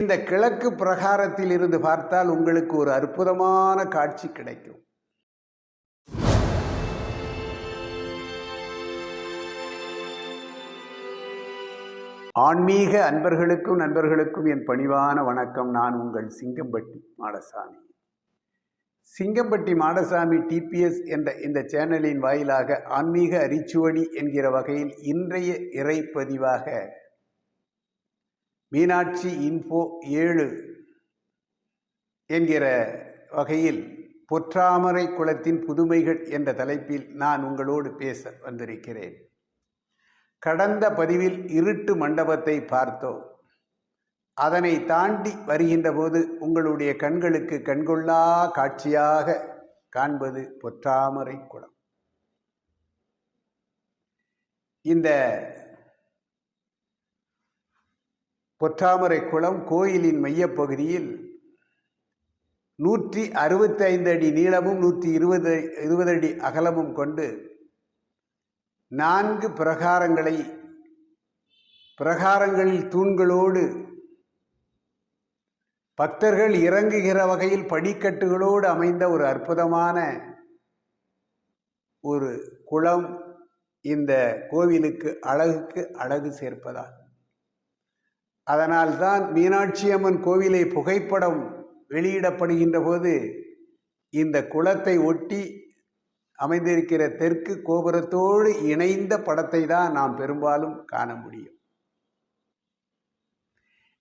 இந்த கிழக்கு பிரகாரத்தில் இருந்து பார்த்தால் உங்களுக்கு ஒரு அற்புதமான காட்சி கிடைக்கும். ஆன்மீக அன்பர்களுக்கும் நண்பர்களுக்கும் என் பணிவான வணக்கம். நான் உங்கள் சிங்கம்பட்டி மாடசாமி. சிங்கம்பட்டி மாடசாமி டிபிஎஸ் என்ற இந்த சேனலின் வாயிலாக ஆன்மீக அரிச்சுவடி என்கிற வகையில் இன்றைய இறைப்பதிவாக மீனாட்சி இன்ஃபோ 7 என்கிற வகையில் பொற்றாமரை குளத்தின் புதுமைகள் என்ற தலைப்பில் நான் உங்களோடு பேச வந்திருக்கிறேன். கடந்த பதிவில் இருட்டு மண்டபத்தை பார்த்தோம். அதனை தாண்டி வருகின்ற போது உங்களுடைய கண்களுக்கு கண்கொள்ளா காட்சியாக காண்பது பொற்றாமரை குளம். இந்த பொற்றாமரை குளம் கோயிலின் மையப்பகுதியில் 165 அடி நீளமும் 120 அடி அகலமும் கொண்டு 4 பிரகாரங்களில் தூண்களோடு பக்தர்கள் இறங்குகிற வகையில் படிக்கட்டுகளோடு அமைந்த ஒரு அற்புதமான ஒரு குளம் இந்த கோவிலுக்கு அழகுக்கு அழகு சேர்ப்பதாகும். அதனால்தான் மீனாட்சி அம்மன் கோவிலை புகைப்படம் வெளியிடப்படுகின்ற போது இந்த குளத்தை ஒட்டி அமைந்திருக்கிற தெற்கு கோபுரத்தோடு இணைந்த படத்தை தான் நாம் பெரும்பாலும் காண முடியும்.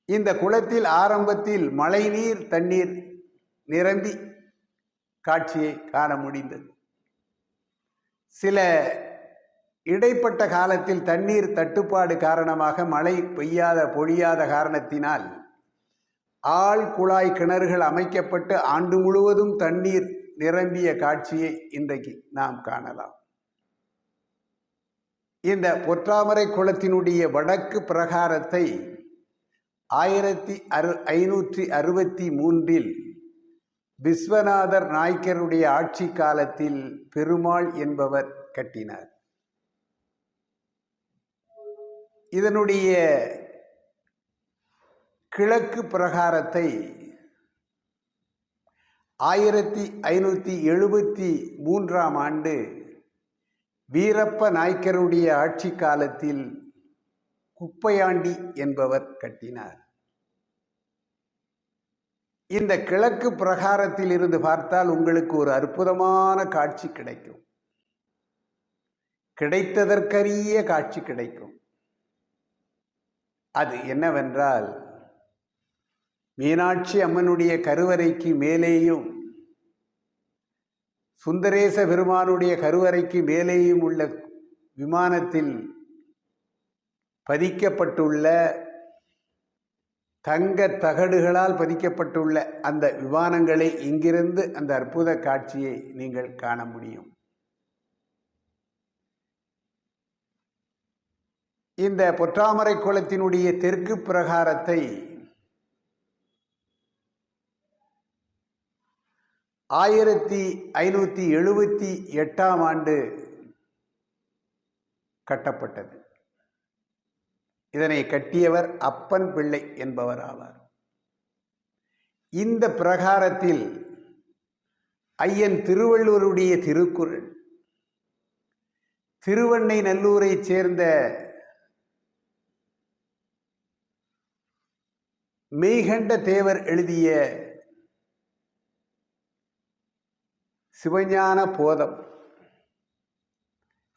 இந்த குளத்தில் ஆரம்பத்தில் மழைநீர் தண்ணீர் நிரம்பி காட்சியை காண முடிந்தது. சில இடைப்பட்ட காலத்தில் தண்ணீர் தட்டுப்பாடு காரணமாக மழை பொழியாத காரணத்தினால் ஆழ் குழாய் கிணறுகள் அமைக்கப்பட்டு ஆண்டு முழுவதும் தண்ணீர் நிரம்பிய காட்சியை இன்றைக்கு நாம் காணலாம். இந்த பொற்றாமரை குளத்தினுடைய வடக்கு பிரகாரத்தை 1563 விஸ்வநாதர் நாயக்கருடைய ஆட்சி காலத்தில் பெருமாள் என்பவர் கட்டினார். இதனுடைய கிழக்கு பிரகாரத்தை 1573 ஆண்டு வீரப்ப நாயக்கருடைய ஆட்சி காலத்தில் குப்பையாண்டி என்பவர் கட்டினார். இந்த கிழக்கு பிரகாரத்தில் இருந்து பார்த்தால் உங்களுக்கு ஒரு அற்புதமான காட்சி கிடைக்கும். கிடைத்ததற்கரிய காட்சி கிடைக்கும். அது என்னவென்றால், மீனாட்சி அம்மனுடைய கருவறைக்கு மேலேயும் சுந்தரேச பெருமானுடைய கருவறைக்கு மேலேயும் உள்ள விமானத்தில் பதிக்கப்பட்டுள்ள தங்க தகடுகளால் பதிக்கப்பட்டுள்ள அந்த விமானங்களை இங்கிருந்து அந்த அற்புத காட்சியை நீங்கள் காண முடியும். இந்த பொற்றாமரை குளத்தினுடைய தெற்கு பிரகாரத்தை 1578 ஆண்டு கட்டப்பட்டது. இதனை கட்டியவர் அப்பன் பிள்ளை என்பவர் ஆவார். இந்த பிரகாரத்தில் ஐயன் திருவள்ளுவருடைய திருக்குறள், திருவண்ணை நல்லூரை சேர்ந்த மெய்கண்ட தேவர் எழுதிய சிவஞான போதம்,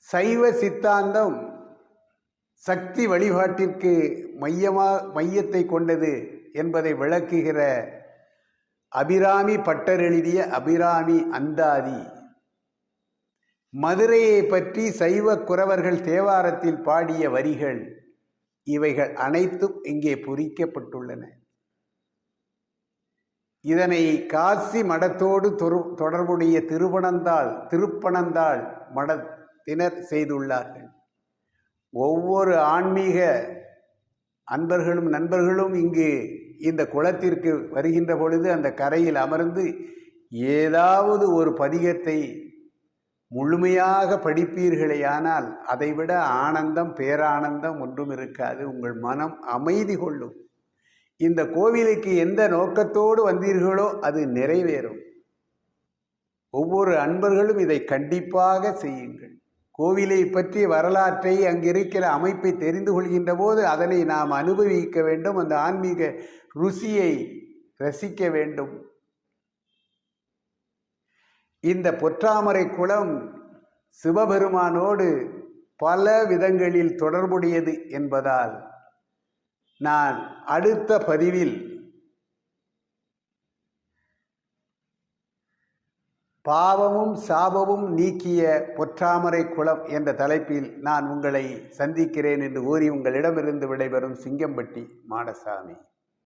சைவ சித்தாந்தம் சக்தி வழிபாட்டிற்கு மையத்தை கொண்டது என்பதை விளக்குகிற அபிராமி பட்டர் எழுதிய அபிராமி அந்தாதி, மதுரையை பற்றி சைவ குரவர்கள் தேவாரத்தில் பாடிய வரிகள், இவைகள் அனைத்தும் இங்கே பொறிக்கப்பட்டுள்ளன. இதனை காசி மடத்தோடு தொடர்புடைய திருப்பனந்தாள் மடத்தினர் செய்துள்ளார்கள். ஒவ்வொரு ஆன்மீக அன்பர்களும் நண்பர்களும் இங்கு இந்த குளத்திற்கு வருகின்ற பொழுது அந்த கரையில் அமர்ந்து ஏதாவது ஒரு பதிகத்தை முழுமையாக படிப்பீர்களேயானால் அதைவிட ஆனந்தம் பேரானந்தம் ஒன்றும் இருக்காது. உங்கள் மனம் அமைதி கொள்ளும். இந்த கோவிலுக்கு எந்த நோக்கத்தோடு வந்தீர்களோ அது நிறைவேறும். ஒவ்வொரு அன்பர்களும் இதை கண்டிப்பாக செய்யுங்கள். கோவிலை பற்றிய வரலாற்றை, அங்கிருக்கிற அமைப்பை தெரிந்து கொள்கின்ற போது அதனை நாம் அனுபவிக்க வேண்டும். அந்த ஆன்மீக ருசியை ரசிக்க வேண்டும். இந்த பொற்றாமரை குளம் சிவபெருமானோடு பல விதங்களில் தொடர்புடையது என்பதால் நான் அடுத்த பதிவில் பாவமும் சாபமும் நீக்கிய பொற்றாமரை குளம் என்ற தலைப்பில் நான் உங்களை சந்திக்கிறேன் என்று கூறி உங்களிடமிருந்து விடைபெறும் சிங்கம்பட்டி மாடசாமி.